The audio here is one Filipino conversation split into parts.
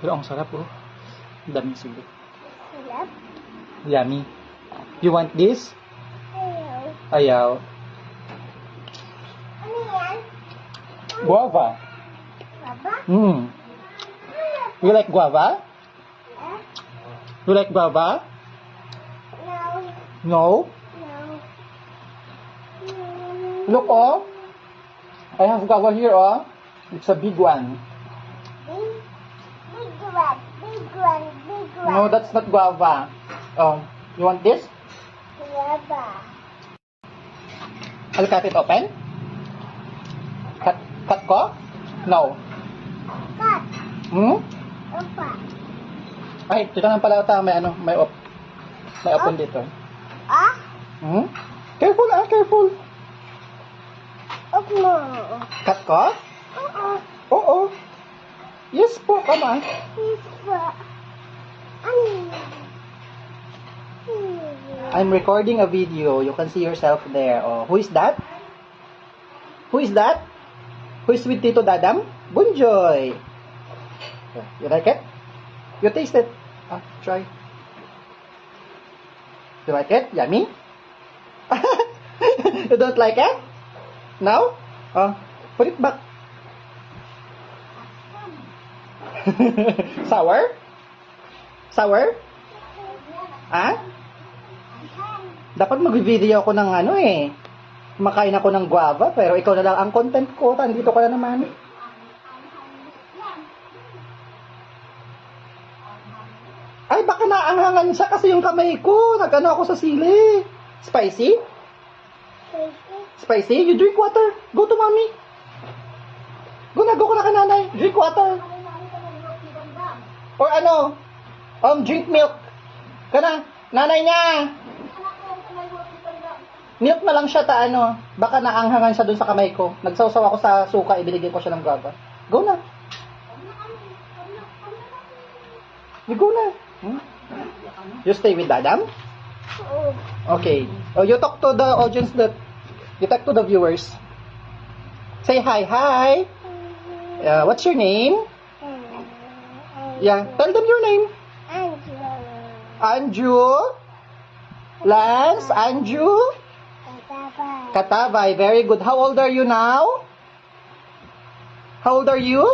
Pero ang sarap oh. Ang daming sili. Sarap. Yummy. You want this? Ayaw. Ayaw. Ano yan? Guava. Baba? Mm. You like guava? Eh? You like guava? No. No? No. Look oh. I have guava here oh. It's a big one. Big one. Big one. Big one. No, that's not guava. Oh, you want this? Baba. I'll cut it open. Cut ko? No. Cut. Hmm? Opa. Ay, dito lang pala ata may may open dito. Ah? Hmm? Careful careful. Op mo. Cut ko? Oo. Oo. Yes po, kama. Pizza. Ano? I'm recording a video. You can see yourself there. Oh, who is that? Who is that? Who is with Tito Dadam? Bunjoy. You like it? You taste it. Try. You like it? Yummy? You don't like it? Now? Put it back. Sour? Sour? Dapat mag-video ako ng kumakain ako ng guava, pero ikaw na lang ang content ko. Andito ka na naman. Ay, baka naanghangan siya kasi yung kamay ko. Nag-ano ako sa sili. Spicy? Spicy? You drink water. Go to mommy. Go na ka nanay. Drink water. Or drink milk. Kana, nanay niya. Milk na lang siya baka naanghangan siya dun sa kamay ko. Nagsawsaw ako sa suka, ibinigay ko siya ng guava. Go na. You go na. You stay with Dadam? Okay. Oh, you talk to the audience you talk to the viewers. Say hi. Hi. What's your name? Yeah, tell them your name. Anju. Lance, Anju. Katabay, very good. How old are you now? How old are you?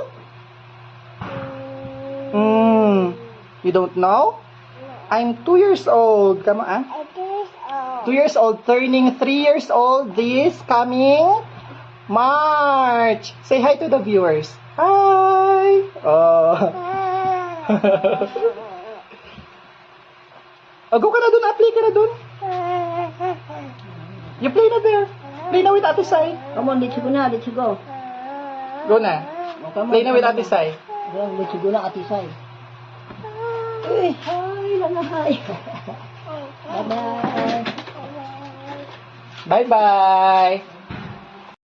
You don't know? I'm 2 years old. Come on. 2 years old, turning 3 years old this coming March. Say hi to the viewers. Hi. Oh. Go ka na dun, play ka na dun. You play na there. Play na with Ate Sai. Come on, let's go na, let's go. Go na. Play na with Ate Sai. Let's go na, Ate Sai. Uy, hi lang na, hi. Bye-bye. Bye-bye.